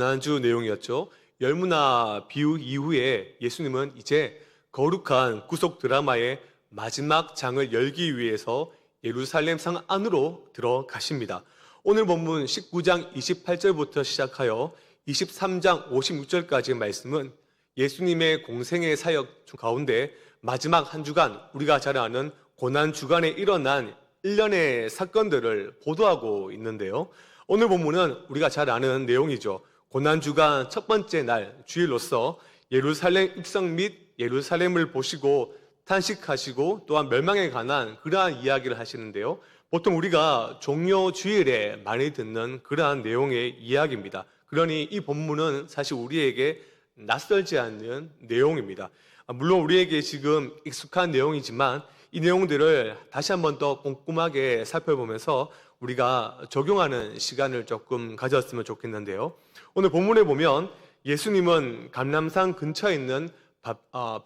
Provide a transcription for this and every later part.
지난주 내용이었죠. 열무나 비유 이후에 예수님은 이제 거룩한 구속 드라마의 마지막 장을 열기 위해서 예루살렘 성 안으로 들어가십니다. 오늘 본문 19장 28절부터 시작하여 23장 56절까지의 말씀은 예수님의 공생의 사역 가운데 마지막 한 주간, 우리가 잘 아는 고난 주간에 일어난 일련의 사건들을 보도하고 있는데요. 오늘 본문은 우리가 잘 아는 내용이죠. 고난주간 첫 번째 날 주일로서 예루살렘 입성 및 예루살렘을 보시고 탄식하시고 또한 멸망에 관한 그러한 이야기를 하시는데요. 보통 우리가 종려 주일에 많이 듣는 그러한 내용의 이야기입니다. 그러니 이 본문은 사실 우리에게 낯설지 않는 내용입니다. 물론 우리에게 지금 익숙한 내용이지만 이 내용들을 다시 한번 더 꼼꼼하게 살펴보면서 우리가 적용하는 시간을 조금 가졌으면 좋겠는데요. 오늘 본문에 보면 예수님은 감람산 근처에 있는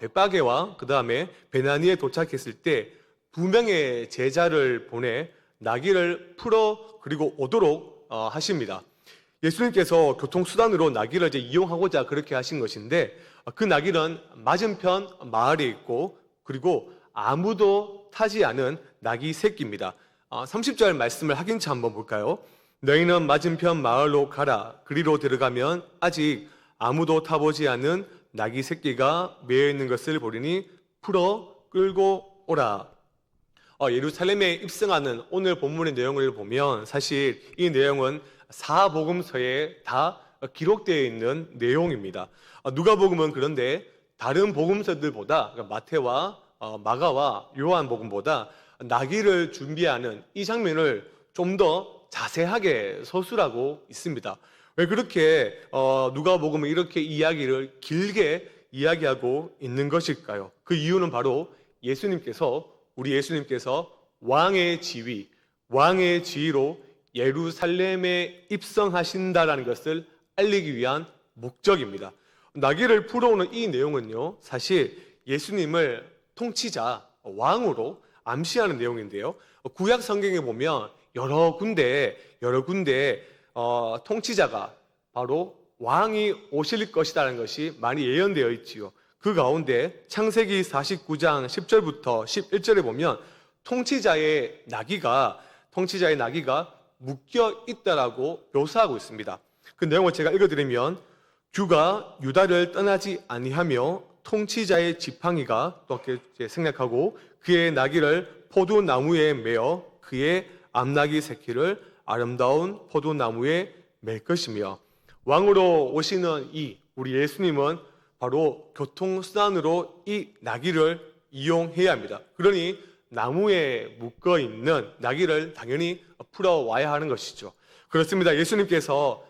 벳바게와 그 다음에 베나니에 도착했을 때 두 명의 제자를 보내 나귀를 풀어 그리고 오도록 하십니다. 예수님께서 교통수단으로 나귀를 이제 이용하고자 그렇게 하신 것인데 그 나귀는 맞은편 마을에 있고 그리고 아무도 타지 않은 나귀 새끼입니다. 30절 말씀을 확인차 한번 볼까요? 너희는 맞은편 마을로 가라. 그리로 들어가면 아직 아무도 타보지 않은 나귀 새끼가 매여 있는 것을 보리니 풀어 끌고 오라. 예루살렘에 입성하는 오늘 본문의 내용을 보면 사실 이 내용은 사복음서에 다 기록되어 있는 내용입니다. 누가복음은 그런데 다른 복음서들보다 그러니까 마태와 마가와 요한복음보다 나귀를 준비하는 이 장면을 좀 더 자세하게 서술하고 있습니다. 왜 그렇게 누가복음은 이렇게 이야기를 길게 이야기하고 있는 것일까요? 그 이유는 바로 우리 예수님께서 왕의 지위로 예루살렘에 입성하신다라는 것을 알리기 위한 목적입니다. 나귀를 풀어오는 이 내용은요, 사실 예수님을 통치자, 왕으로 암시하는 내용인데요. 구약 성경에 보면 여러 군데 통치자가 바로 왕이 오실 것이라는 것이 많이 예언되어 있지요. 그 가운데 창세기 49장 10절부터 11절에 보면 통치자의 나귀가 묶여 있다라고 묘사하고 있습니다. 그 내용을 제가 읽어드리면 규가 유다를 떠나지 아니하며 통치자의 지팡이가 또 이렇게 생략하고 그의 나귀를 포도나무에 매어 그의 암나귀 새끼를 아름다운 포도나무에 맬 것이며 왕으로 오시는 우리 예수님은 바로 교통수단으로 이 나귀를 이용해야 합니다. 그러니 나무에 묶어 있는 나귀를 당연히 풀어와야 하는 것이죠. 그렇습니다. 예수님께서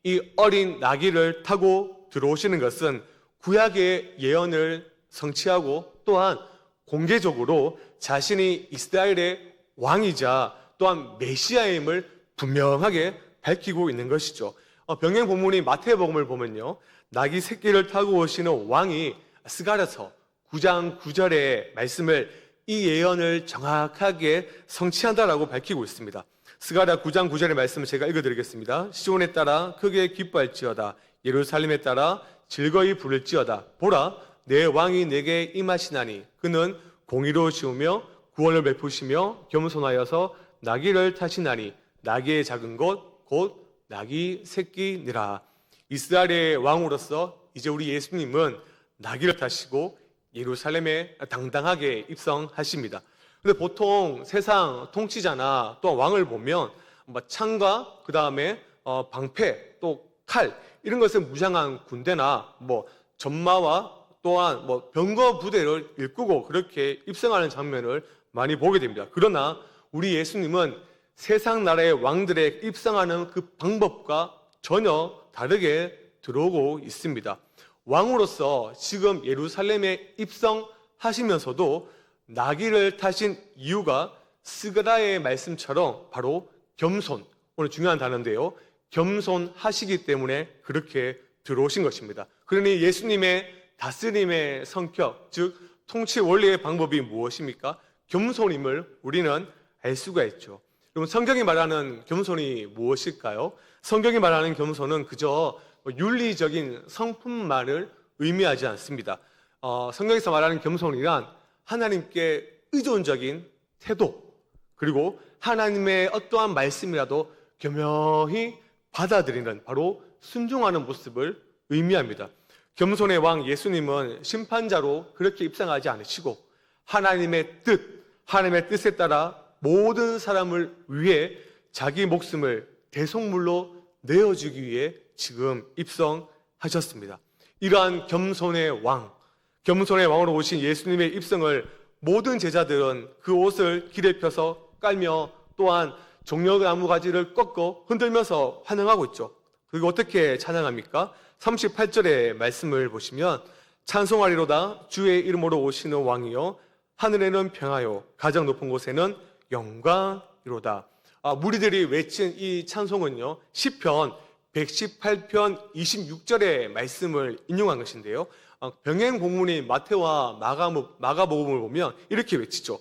이 어린 나귀를 타고 들어오시는 것은 구약의 예언을 성취하고 또한 공개적으로 자신이 이스라엘의 왕이자 또한 메시아임을 분명하게 밝히고 있는 것이죠. 병행 본문이 마태복음을 보면요, 나귀 새끼를 타고 오시는 왕이 스가랴서 9장 9절의 말씀을 이 예언을 정확하게 성취한다라고 밝히고 있습니다. 스가랴 9장 9절의 말씀을 제가 읽어드리겠습니다. 시온에 따라 크게 기뻐할지어다. 예루살렘에 따라 즐거이 부를지어다. 보라, 내 왕이 내게 임하시나니 그는 공의로 지으며 구원을 베푸시며 겸손하여서 나귀를 타시나니 나귀의 작은 것 곧 나귀 새끼니라. 이스라엘의 왕으로서 이제 우리 예수님은 나귀를 타시고 예루살렘에 당당하게 입성하십니다. 근데 보통 세상 통치자나 또 왕을 보면 창과 그 다음에 방패 또 칼 이런 것을 무장한 군대나 전마와 또한 병거 부대를 일구고 그렇게 입성하는 장면을 많이 보게 됩니다. 그러나 우리 예수님은 세상 나라의 왕들의 입성하는 그 방법과 전혀 다르게 들어오고 있습니다. 왕으로서 지금 예루살렘에 입성하시면서도 나귀를 타신 이유가 스가랴의 말씀처럼 바로 겸손, 오늘 중요한 단어인데요, 겸손하시기 때문에 그렇게 들어오신 것입니다. 그러니 예수님의 다스림의 성격, 즉 통치 원리의 방법이 무엇입니까? 겸손임을 우리는 알 수가 있죠. 그럼 성경이 말하는 겸손이 무엇일까요? 성경이 말하는 겸손은 그저 윤리적인 성품만을 의미하지 않습니다. 성경에서 말하는 겸손이란 하나님께 의존적인 태도, 그리고 하나님의 어떠한 말씀이라도 겸허히 받아들이는, 바로 순종하는 모습을 의미합니다. 겸손의 왕 예수님은 심판자로 그렇게 입상하지 않으시고 하나님의 뜻에 따라 모든 사람을 위해 자기 목숨을 대속물로 내어주기 위해 지금 입성하셨습니다. 이러한 겸손의 왕으로 오신 예수님의 입성을 모든 제자들은 그 옷을 길에 펴서 깔며 또한 종려나무 가지를 꺾어 흔들면서 환영하고 있죠. 그리고 어떻게 찬양합니까? 38절의 말씀을 보시면 찬송하리로다 주의 이름으로 오시는 왕이요 하늘에는 평화요 가장 높은 곳에는 영광이로다. 무리들이 외친 이 찬송은요 시편 118편 26절의 말씀을 인용한 것인데요, 병행 본문인 마태와 마가복음을 보면 이렇게 외치죠.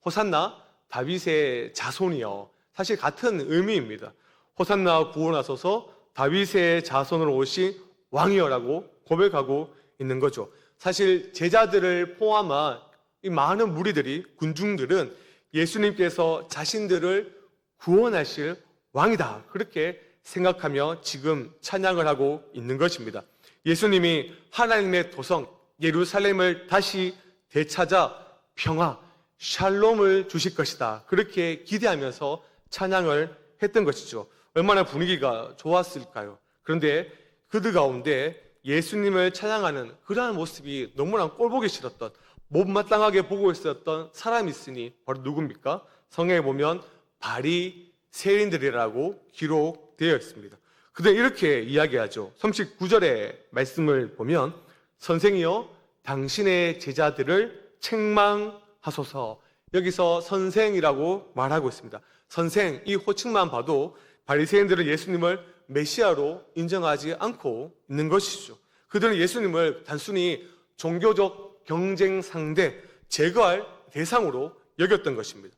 호산나 다윗의 자손이여. 사실 같은 의미입니다. 호산나 구원하소서 다윗의 자손으로 오신 왕이여라고 고백하고 있는 거죠. 사실 제자들을 포함한 이 많은 무리들이, 군중들은 예수님께서 자신들을 구원하실 왕이다, 그렇게 생각하며 지금 찬양을 하고 있는 것입니다. 예수님이 하나님의 도성 예루살렘을 다시 되찾아 평화, 샬롬을 주실 것이다, 그렇게 기대하면서 찬양을 했던 것이죠. 얼마나 분위기가 좋았을까요? 그런데 그들 가운데 예수님을 찬양하는 그러한 모습이 너무나 꼴보기 싫었던, 못마땅하게 보고 있었던 사람이 있으니 바로 누굽니까? 성경에 보면 바리새인들이라고 기록되어 있습니다. 그들은 이렇게 이야기하죠. 39절의 말씀을 보면 선생이여 당신의 제자들을 책망하소서. 여기서 선생이라고 말하고 있습니다. 선생, 이 호칭만 봐도 바리새인들은 예수님을 메시아로 인정하지 않고 있는 것이죠. 그들은 예수님을 단순히 종교적 경쟁 상대, 제거할 대상으로 여겼던 것입니다.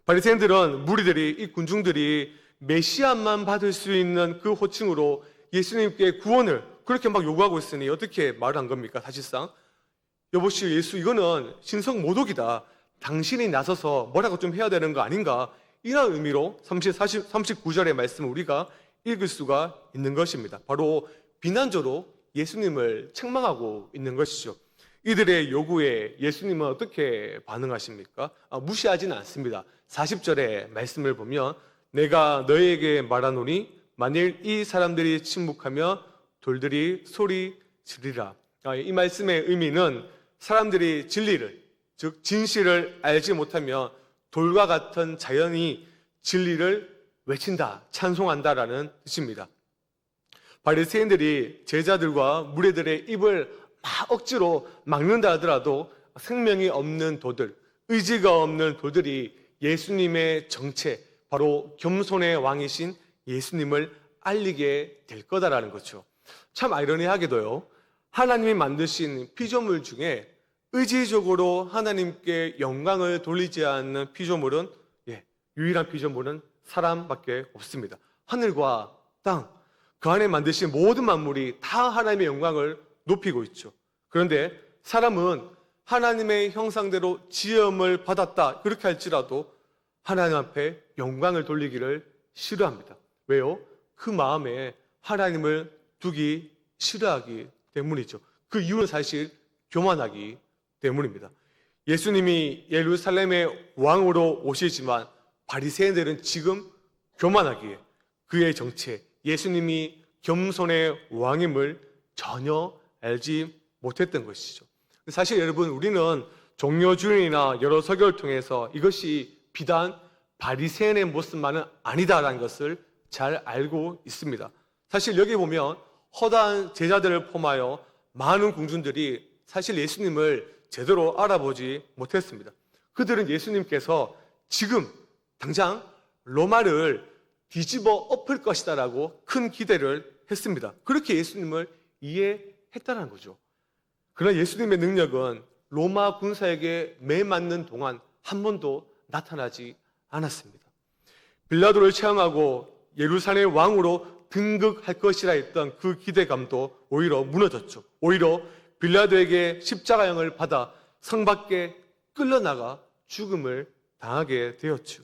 바리새인들은 무리들이, 이 군중들이 메시아만 받을 수 있는 그 호칭으로 예수님께 구원을 그렇게 막 요구하고 있으니 어떻게 말을 한 겁니까? 사실상 여보시오 예수, 이거는 신성 모독이다, 당신이 나서서 뭐라고 좀 해야 되는 거 아닌가, 이런 의미로 39절의 말씀을 우리가 읽을 수가 있는 것입니다. 바로 비난조로 예수님을 책망하고 있는 것이죠. 이들의 요구에 예수님은 어떻게 반응하십니까? 무시하지는 않습니다. 40절의 말씀을 보면 내가 너희에게 말하노니 만일 이 사람들이 침묵하며 돌들이 소리 지르리라. 이 말씀의 의미는 사람들이 진리를, 즉 진실을 알지 못하면 돌과 같은 자연이 진리를 외친다, 찬송한다라는 뜻입니다. 바리새인들이 제자들과 무리들의 입을 막 억지로 막는다 하더라도 생명이 없는 돌들, 의지가 없는 돌들이 예수님의 정체, 바로 겸손의 왕이신 예수님을 알리게 될 거다라는 거죠. 참 아이러니하게도요, 하나님이 만드신 피조물 중에 의지적으로 하나님께 영광을 돌리지 않는 피조물은, 유일한 피조물은 사람밖에 없습니다. 하늘과 땅, 그 안에 만드신 모든 만물이 다 하나님의 영광을 높이고 있죠. 그런데 사람은 하나님의 형상대로 지음을 받았다, 그렇게 할지라도 하나님 앞에 영광을 돌리기를 싫어합니다. 왜요? 그 마음에 하나님을 두기 싫어하기 때문이죠. 그 이유는 사실 교만하기 때문입니다. 예수님이 예루살렘의 왕으로 오시지만 바리새인들은 지금 교만하기에 그의 정체, 예수님이 겸손의 왕임을 전혀 알지 못했던 것이죠. 사실 여러분, 우리는 종교주의나 여러 설교를 통해서 이것이 비단 바리새인의 모습만은 아니다라는 것을 잘 알고 있습니다. 사실 여기 보면 허다한 제자들을 포함하여 많은 궁중들이 사실 예수님을 제대로 알아보지 못했습니다. 그들은 예수님께서 지금 당장 로마를 뒤집어 엎을 것이다라고 큰 기대를 했습니다. 그렇게 예수님을 이해했다는 거죠. 그러나 예수님의 능력은 로마 군사에게 매맞는 동안 한 번도 나타나지 않았습니다. 빌라도를 처형하고 예루살렘 왕으로 등극할 것이라 했던 그 기대감도 오히려 무너졌죠. 오히려 빌라도에게 십자가형을 받아 성 밖에 끌려나가 죽음을 당하게 되었죠.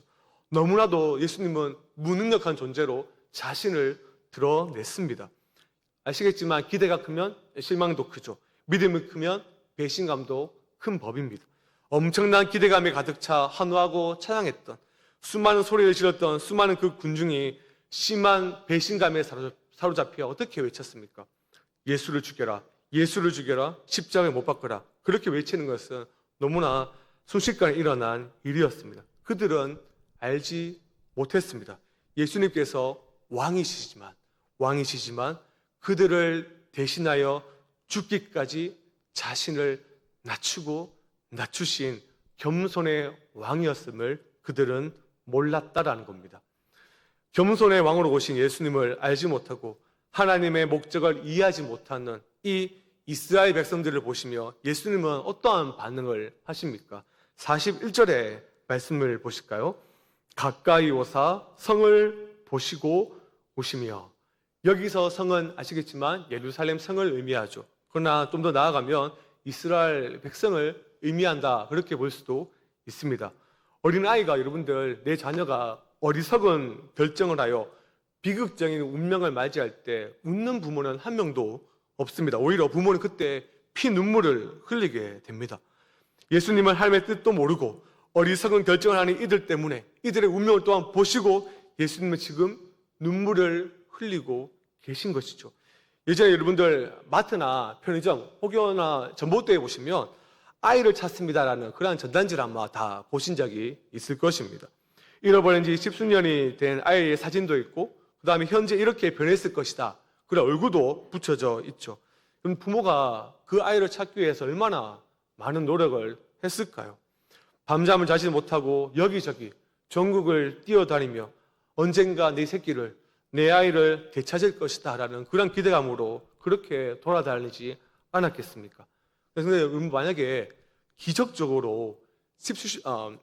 너무나도 예수님은 무능력한 존재로 자신을 드러냈습니다. 아시겠지만 기대가 크면 실망도 크죠. 믿음이 크면 배신감도 큰 법입니다. 엄청난 기대감에 가득 차 환호하고 찬양했던, 수많은 소리를 질렀던 수많은 그 군중이 심한 배신감에 사로잡혀 어떻게 외쳤습니까? 예수를 죽여라, 예수를 죽여라, 십자가에 못 박으라. 그렇게 외치는 것은 너무나 순식간에 일어난 일이었습니다. 그들은 알지 못했습니다. 예수님께서 왕이시지만 그들을 대신하여 죽기까지 자신을 낮추신 겸손의 왕이었음을 그들은 몰랐다라는 겁니다. 겸손의 왕으로 오신 예수님을 알지 못하고 하나님의 목적을 이해하지 못하는 이 이스라엘 백성들을 보시며 예수님은 어떠한 반응을 하십니까? 41절의 말씀을 보실까요? 가까이 오사 성을 보시고 오시며, 여기서 성은 아시겠지만 예루살렘 성을 의미하죠. 그러나 좀 더 나아가면 이스라엘 백성을 의미한다, 그렇게 볼 수도 있습니다. 어린아이가, 여러분들, 내 자녀가 어리석은 결정을 하여 비극적인 운명을 맞이할 때 웃는 부모는 한 명도 없습니다. 오히려 부모는 그때 피눈물을 흘리게 됩니다. 예수님은 하나님의 뜻도 모르고 어리석은 결정을 하는 이들 때문에 이들의 운명을 또한 보시고 예수님은 지금 눈물을 흘리고 계신 것이죠. 예전에 여러분들 마트나 편의점 혹여나 전봇대에 보시면 아이를 찾습니다라는 그러한 전단지를 아마 다 보신 적이 있을 것입니다. 잃어버린 지 십수년이 된 아이의 사진도 있고, 그 다음에 현재 이렇게 변했을 것이다, 그런 얼굴도 붙여져 있죠. 그럼 부모가 그 아이를 찾기 위해서 얼마나 많은 노력을 했을까요? 밤잠을 자지 못하고 여기저기 전국을 뛰어다니며 언젠가 내 아이를 되찾을 것이다 라는 그런 기대감으로 그렇게 돌아다니지 않았겠습니까? 그래서 여러분, 만약에 기적적으로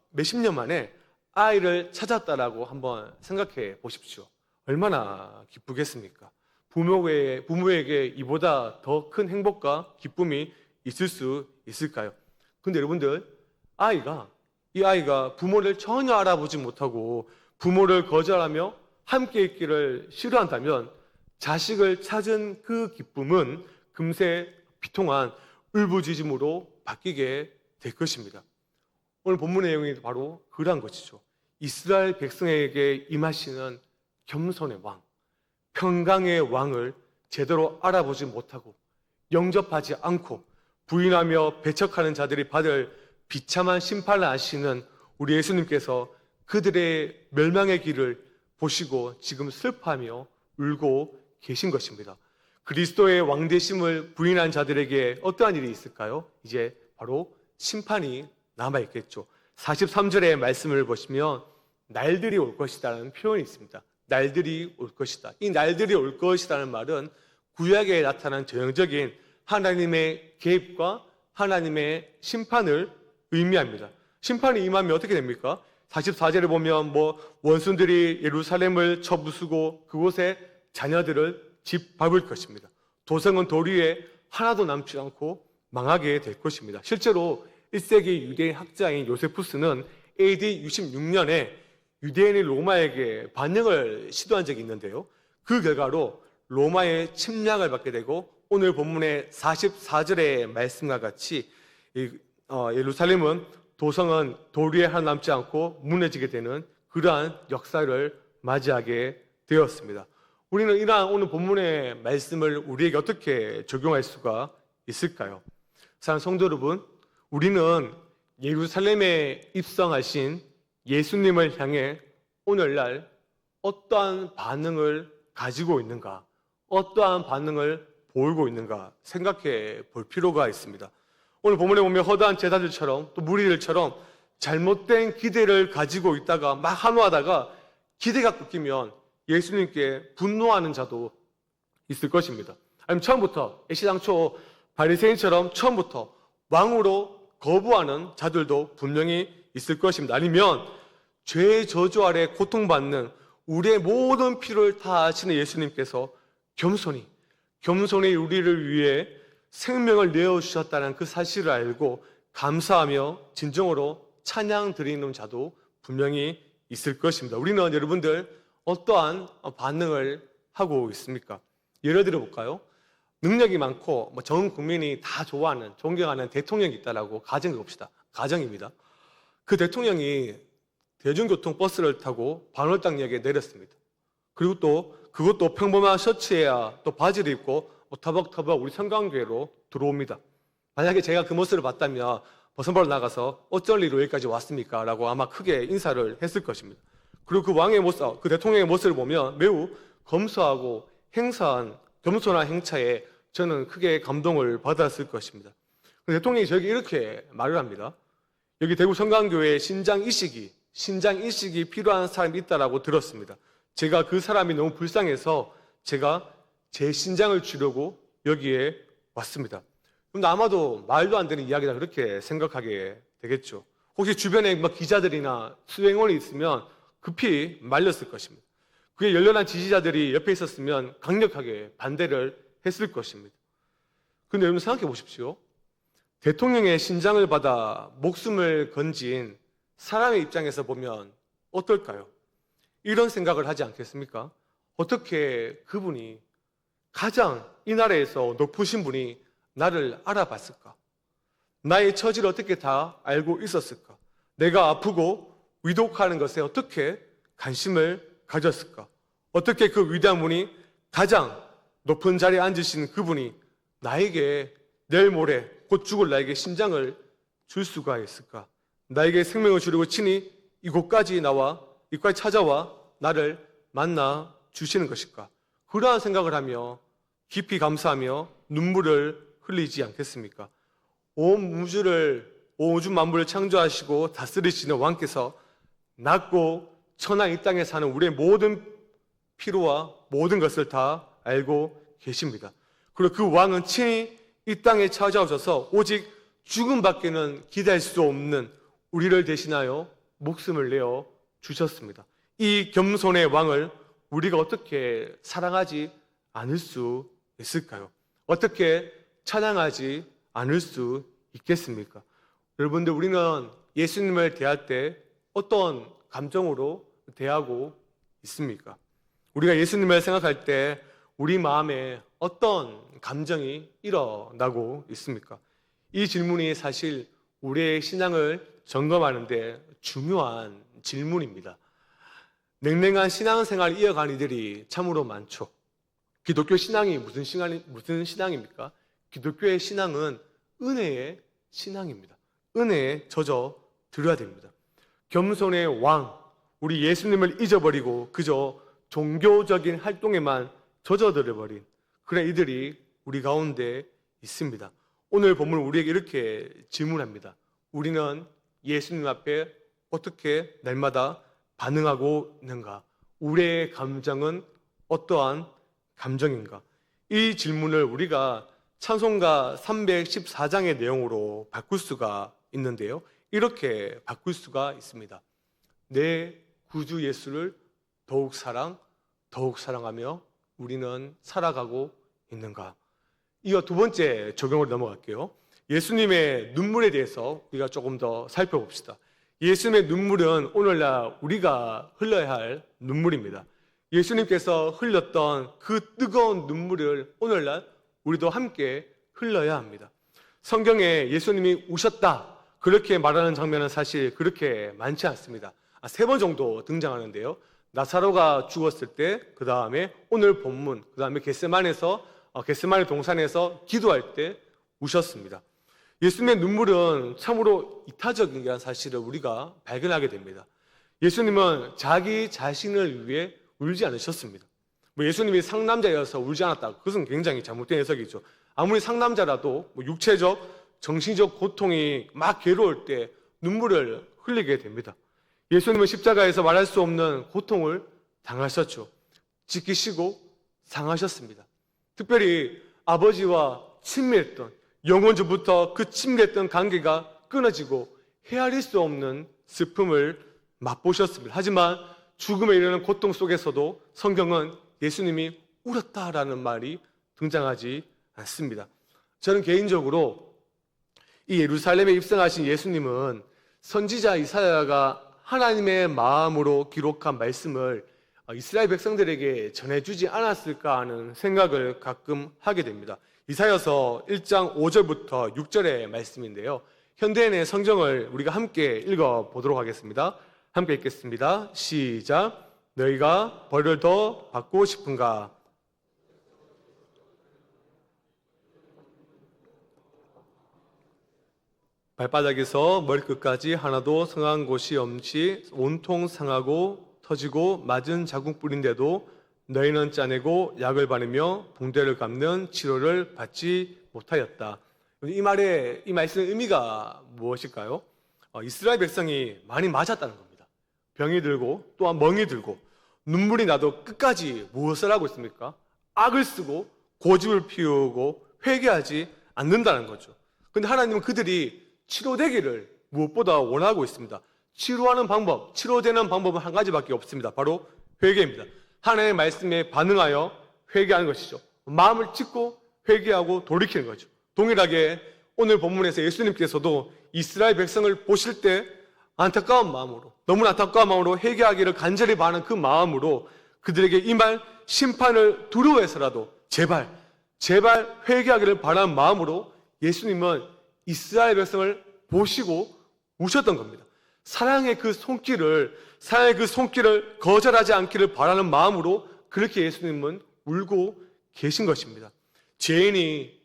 몇십 년 만에 아이를 찾았다라고 한번 생각해 보십시오. 얼마나 기쁘겠습니까? 부모에게 이보다 더 큰 행복과 기쁨이 있을 수 있을까요? 근데 여러분들, 이 아이가 부모를 전혀 알아보지 못하고 부모를 거절하며 함께 있기를 싫어한다면 자식을 찾은 그 기쁨은 금세 비통한 울부짖음으로 바뀌게 될 것입니다. 오늘 본문의 내용이 바로 그러한 것이죠. 이스라엘 백성에게 임하시는 겸손의 왕, 평강의 왕을 제대로 알아보지 못하고 영접하지 않고 부인하며 배척하는 자들이 받을 비참한 심판을 아시는 우리 예수님께서 그들의 멸망의 길을 보시고 지금 슬퍼하며 울고 계신 것입니다. 그리스도의 왕되심을 부인한 자들에게 어떠한 일이 있을까요? 이제 바로 심판이 남아있겠죠. 43절의 말씀을 보시면 날들이 올 것이라는 표현이 있습니다. 날들이 올 것이다. 이 날들이 올 것이라는 말은 구약에 나타난 전형적인 하나님의 개입과 하나님의 심판을 의미합니다. 심판이 임하면 어떻게 됩니까? 44절에 보면 원수들이 예루살렘을 쳐부수고 그곳에 자녀들을 짓밟을 것입니다. 도성은 돌 위에 하나도 남지 않고 망하게 될 것입니다. 실제로 1세기 유대인 학자인 요세푸스는 AD 66년에 유대인이 로마에게 반역을 시도한 적이 있는데요. 그 결과로 로마의 침략을 받게 되고 오늘 본문의 44절의 말씀과 같이 예루살렘은 도성은 돌 위에 하나 남지 않고 무너지게 되는 그러한 역사를 맞이하게 되었습니다. 우리는 이러한 오늘 본문의 말씀을 우리에게 어떻게 적용할 수가 있을까요? 사랑하는 성도 여러분, 우리는 예루살렘에 입성하신 예수님을 향해 오늘날 어떠한 반응을 가지고 있는가, 어떠한 반응을 보이고 있는가 생각해 볼 필요가 있습니다. 오늘 본문에 보면 허다한 제자들처럼 또 무리들처럼 잘못된 기대를 가지고 있다가 막 환호하다가 기대가 꺾이면 예수님께 분노하는 자도 있을 것입니다. 아니면 처음부터 애시당초 바리새인처럼 처음부터 왕으로 거부하는 자들도 분명히 있을 것입니다. 아니면 죄의 저주 아래 고통받는 우리의 모든 필요를 다 아시는 예수님께서 겸손히 우리를 위해 생명을 내어주셨다는 그 사실을 알고 감사하며 진정으로 찬양 드리는 자도 분명히 있을 것입니다. 우리는 여러분들 어떠한 반응을 하고 있습니까? 예를 들어 볼까요? 능력이 많고 전 국민이 다 좋아하는 존경하는 대통령이 있다라고 가정해 봅시다. 가정입니다. 그 대통령이 대중교통 버스를 타고 반월당역에 내렸습니다. 그리고 또 그것도 평범한 셔츠에야 또 바지를 입고 터벅터벅 우리 성강교회로 들어옵니다. 만약에 제가 그 모습을 봤다면 버선바로 나가서 어쩔 일로 여기까지 왔습니까? 라고 아마 크게 인사를 했을 것입니다. 그리고 그 왕의 모습, 그 대통령의 모습을 보면 매우 검소하고 겸손한 행차에 저는 크게 감동을 받았을 것입니다. 대통령이 저에게 이렇게 말을 합니다. 여기 대구 성강교회에 신장 이식이 필요한 사람이 있다라고 들었습니다. 제가 그 사람이 너무 불쌍해서 제가 제 신장을 주려고 여기에 왔습니다. 그런데 아마도 말도 안 되는 이야기다 그렇게 생각하게 되겠죠. 혹시 주변에 기자들이나 수행원이 있으면 급히 말렸을 것입니다. 그의 열렬한 지지자들이 옆에 있었으면 강력하게 반대를 했을 것입니다. 그런데 여러분 생각해 보십시오. 대통령의 신장을 받아 목숨을 건진 사람의 입장에서 보면 어떨까요? 이런 생각을 하지 않겠습니까? 어떻게 그분이 가장 이 나라에서 높으신 분이 나를 알아봤을까? 나의 처지를 어떻게 다 알고 있었을까? 내가 아프고 위독하는 것에 어떻게 관심을 가졌을까? 어떻게 그 위대한 분이 가장 높은 자리에 앉으신 그분이 나에게 내일 모레 곧 죽을 나에게 신장을 줄 수가 있을까? 나에게 생명을 주려고 친히 이곳까지 찾아와 나를 만나 주시는 것일까? 그러한 생각을 하며 깊이 감사하며 눈물을 흘리지 않겠습니까? 온 우주 만물을 창조하시고 다스리시는 왕께서 낮고 천한 이 땅에 사는 우리의 모든 필요와 모든 것을 다 알고 계십니다. 그리고 그 왕은 친히 이 땅에 찾아오셔서 오직 죽음밖에는 기대할 수 없는 우리를 대신하여 목숨을 내어 주셨습니다. 이 겸손의 왕을 우리가 어떻게 사랑하지 않을 수 있을까요? 어떻게 찬양하지 않을 수 있겠습니까? 여러분들, 우리는 예수님을 대할 때 어떤 감정으로 대하고 있습니까? 우리가 예수님을 생각할 때 우리 마음에 어떤 감정이 일어나고 있습니까? 이 질문이 사실 우리의 신앙을 점검하는데 중요한 질문입니다. 냉랭한 신앙생활을 이어간 이들이 참으로 많죠. 기독교 신앙이 무슨 신앙입니까? 기독교의 신앙은 은혜의 신앙입니다. 은혜에 젖어 들어야 됩니다. 겸손의 왕, 우리 예수님을 잊어버리고 그저 종교적인 활동에만 젖어들어버린 그런 이들이 우리 가운데 있습니다. 오늘 본문 우리에게 이렇게 질문합니다. 우리는 예수님 앞에 어떻게 날마다 반응하고 있는가? 우리의 감정은 어떠한 감정인가? 이 질문을 우리가 찬송가 314장의 내용으로 바꿀 수가 있는데요. 이렇게 바꿀 수가 있습니다. 내 구주 예수를 더욱 사랑하며 우리는 살아가고 있는가? 이어 두 번째 적용으로 넘어갈게요. 예수님의 눈물에 대해서 우리가 조금 더 살펴봅시다. 예수님의 눈물은 오늘날 우리가 흘러야 할 눈물입니다. 예수님께서 흘렸던 그 뜨거운 눈물을 오늘날 우리도 함께 흘러야 합니다. 성경에 예수님이 우셨다 그렇게 말하는 장면은 사실 그렇게 많지 않습니다. 3번 정도 등장하는데요. 나사로가 죽었을 때, 그 다음에 오늘 본문, 그 다음에 겟세마네 동산에서 기도할 때 우셨습니다. 예수님의 눈물은 참으로 이타적인 게 사실을 우리가 발견하게 됩니다. 예수님은 자기 자신을 위해 울지 않으셨습니다. 예수님이 상남자여서 울지 않았다. 그것은 굉장히 잘못된 해석이죠. 아무리 상남자라도 육체적, 정신적 고통이 막 괴로울 때 눈물을 흘리게 됩니다. 예수님은 십자가에서 말할 수 없는 고통을 당하셨죠. 지키시고 상하셨습니다. 특별히 아버지와 친밀했던, 영원전부터 그 친밀했던 관계가 끊어지고 헤아릴 수 없는 슬픔을 맛보셨습니다. 하지만 죽음에 이르는 고통 속에서도 성경은 예수님이 울었다라는 말이 등장하지 않습니다. 저는 개인적으로 이 예루살렘에 입성하신 예수님은 선지자 이사야가 하나님의 마음으로 기록한 말씀을 이스라엘 백성들에게 전해주지 않았을까 하는 생각을 가끔 하게 됩니다. 이사야서 1장 5절부터 6절의 말씀인데요. 현대인의 성경을 우리가 함께 읽어보도록 하겠습니다. 함께 읽겠습니다. 시작. 너희가 벌을 더 받고 싶은가? 발바닥에서 머리끝까지 하나도 상한 곳이 없이 온통 상하고 터지고 맞은 자국뿐인데도 너희는 짜내고 약을 바르며 붕대를 감는 치료를 받지 못하였다. 이 말씀의 의미가 무엇일까요? 이스라엘 백성이 많이 맞았다는 겁니다. 병이 들고 또한 멍이 들고 눈물이 나도 끝까지 무엇을 하고 있습니까? 악을 쓰고 고집을 피우고 회개하지 않는다는 거죠. 그런데 하나님은 그들이 치료되기를 무엇보다 원하고 있습니다. 치료하는 방법, 치료되는 방법은 한 가지밖에 없습니다. 바로 회개입니다. 하나님의 말씀에 반응하여 회개하는 것이죠. 마음을 찢고 회개하고 돌이키는 거죠. 동일하게 오늘 본문에서 예수님께서도 이스라엘 백성을 보실 때 안타까운 마음으로, 너무나 안타까운 마음으로 회개하기를 간절히 바라는 그 마음으로 그들에게 임할 심판을 두려워해서라도 제발 회개하기를 바라는 마음으로 예수님은 이스라엘 백성을 보시고 우셨던 겁니다. 사랑의 그 손길을 거절하지 않기를 바라는 마음으로 그렇게 예수님은 울고 계신 것입니다. 죄인이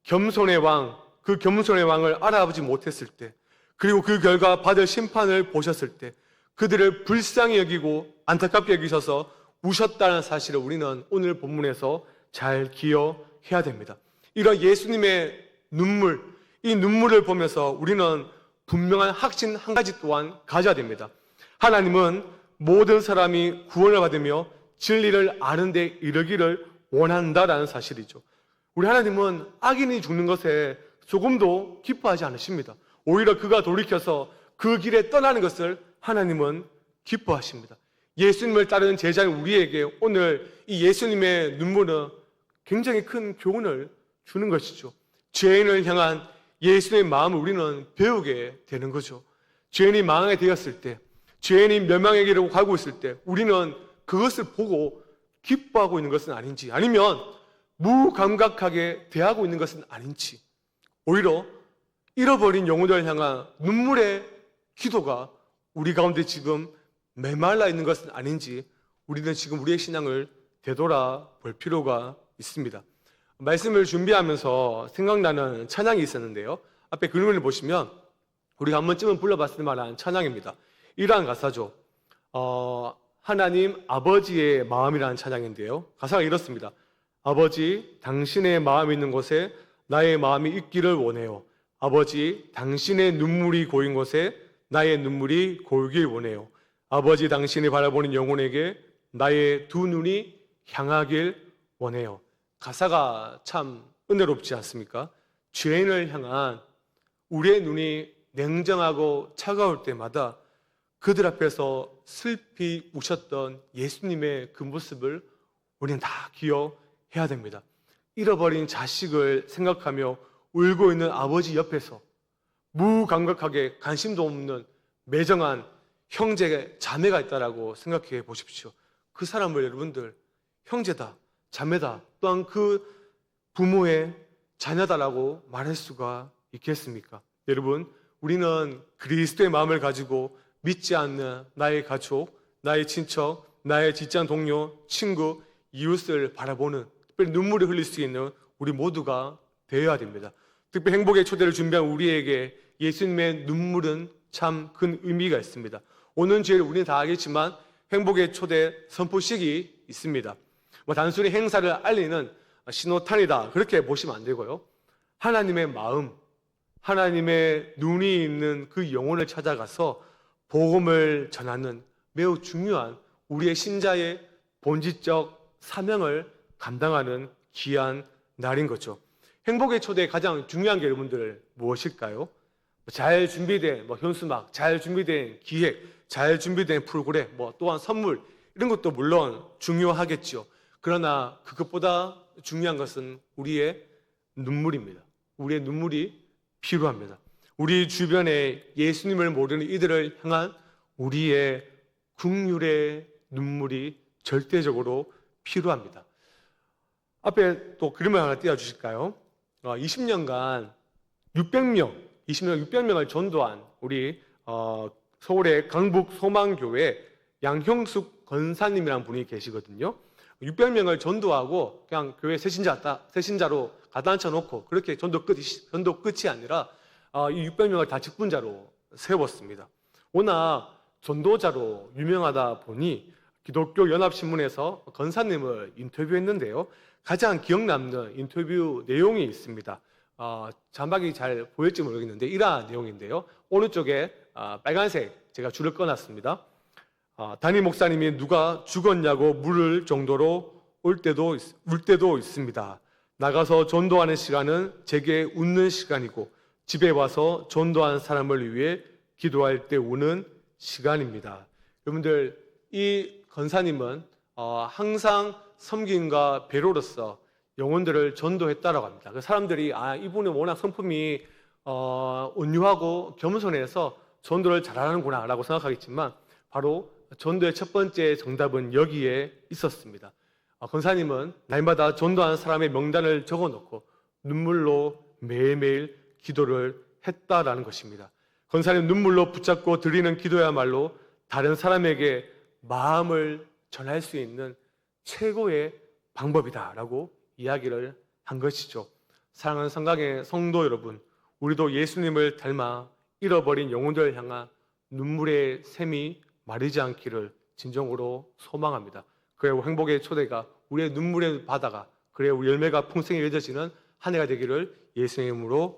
겸손의 왕을 알아보지 못했을 때, 그리고 그 결과 받을 심판을 보셨을 때 그들을 불쌍히 여기고 안타깝게 여기셔서 우셨다는 사실을 우리는 오늘 본문에서 잘 기억해야 됩니다. 이런 예수님의 눈물, 이 눈물을 보면서 우리는 분명한 확신 한 가지 또한 가져야 됩니다. 하나님은 모든 사람이 구원을 받으며 진리를 아는 데 이르기를 원한다라는 사실이죠. 우리 하나님은 악인이 죽는 것에 조금도 기뻐하지 않으십니다. 오히려 그가 돌이켜서 그 길에 떠나는 것을 하나님은 기뻐하십니다. 예수님을 따르는 제자인 우리에게 오늘 이 예수님의 눈물은 굉장히 큰 교훈을 주는 것이죠. 죄인을 향한 예수님의 마음을 우리는 배우게 되는 거죠. 죄인이 망하게 되었을 때, 죄인이 멸망의 길을 가고 있을 때 우리는 그것을 보고 기뻐하고 있는 것은 아닌지, 아니면 무감각하게 대하고 있는 것은 아닌지, 오히려 잃어버린 영혼들을 향한 눈물의 기도가 우리 가운데 지금 메말라 있는 것은 아닌지 우리는 지금 우리의 신앙을 되돌아볼 필요가 있습니다. 말씀을 준비하면서 생각나는 찬양이 있었는데요. 앞에 그림을 보시면 우리가 한 번쯤은 불러봤을 만한 찬양입니다. 이러한 가사죠. 하나님 아버지의 마음이라는 찬양인데요. 가사가 이렇습니다. 아버지, 당신의 마음이 있는 곳에 나의 마음이 있기를 원해요. 아버지, 당신의 눈물이 고인 곳에 나의 눈물이 고이길 원해요. 아버지, 당신이 바라보는 영혼에게 나의 두 눈이 향하길 원해요. 가사가 참 은혜롭지 않습니까? 죄인을 향한 우리의 눈이 냉정하고 차가울 때마다 그들 앞에서 슬피 우셨던 예수님의 그 모습을 우리는 다 기억해야 됩니다. 잃어버린 자식을 생각하며 울고 있는 아버지 옆에서 무감각하게 관심도 없는 매정한 형제, 자매가 있다라고 생각해 보십시오. 그 사람을 여러분들 형제다, 자매다, 또한 그 부모의 자녀다라고 말할 수가 있겠습니까? 여러분, 우리는 그리스도의 마음을 가지고 믿지 않는 나의 가족, 나의 친척, 나의 직장 동료, 친구, 이웃을 바라보는, 특별히 눈물을 흘릴 수 있는 우리 모두가 되어야 됩니다. 특별히 행복의 초대를 준비한 우리에게 예수님의 눈물은 참 큰 의미가 있습니다. 오는 주일 우리는 다 알겠지만 행복의 초대 선포식이 있습니다. 단순히 행사를 알리는 신호탄이다, 그렇게 보시면 안 되고요. 하나님의 마음, 하나님의 눈이 있는 그 영혼을 찾아가서 복음을 전하는 매우 중요한 우리의 신자의 본질적 사명을 감당하는 귀한 날인 거죠. 행복의 초대의 가장 중요한 게 여러분들 무엇일까요? 잘 준비된 현수막, 잘 준비된 기획, 잘 준비된 프로그램, 또한 선물 이런 것도 물론 중요하겠죠. 그러나 그것보다 중요한 것은 우리의 눈물입니다. 우리의 눈물이 필요합니다. 우리 주변에 예수님을 모르는 이들을 향한 우리의 긍휼의 눈물이 절대적으로 필요합니다. 앞에 또 그림을 하나 띄워주실까요? 20년간 600명을 전도한 우리 서울의 강북 소망교회 양형숙 권사님이라는 분이 계시거든요. 600명을 전도하고 그냥 교회 새신자로 가다 앉혀놓고 그렇게 전도 끝이 아니라 이 600명을 다 직분자로 세웠습니다. 워낙 전도자로 유명하다 보니 기독교 연합신문에서 권사님을 인터뷰했는데요. 가장 기억 남는 인터뷰 내용이 있습니다. 자막이 잘 보일지 모르겠는데 이러한 내용인데요. 오른쪽에 빨간색 제가 줄을 꺼놨습니다. 담임 목사님이 누가 죽었냐고 물을 정도로 울 때도 있습니다. 나가서 전도하는 시간은 제게 웃는 시간이고 집에 와서 전도한 사람을 위해 기도할 때 우는 시간입니다. 여러분들, 이 권사님은 항상 섬김과 배로로서 영혼들을 전도했다라고 합니다. 그 사람들이 이분은 워낙 성품이 온유하고 겸손해서 전도를 잘하는구나 라고 생각하겠지만 바로 전도의 첫 번째 정답은 여기에 있었습니다. 권사님은 날마다 전도하는 사람의 명단을 적어놓고 눈물로 매일매일 기도를 했다라는 것입니다. 권사님 눈물로 붙잡고 드리는 기도야말로 다른 사람에게 마음을 전할 수 있는 최고의 방법이다라고 이야기를 한 것이죠. 사랑하는 성강의 성도 여러분, 우리도 예수님을 닮아 잃어버린 영혼들을 향한 눈물의 샘이 마르지 않기를 진정으로 소망합니다. 그의 행복의 초대가 우리의 눈물의 바다가, 그의 열매가 풍성히 맺어지는 한 해가 되기를 예수의 이름으로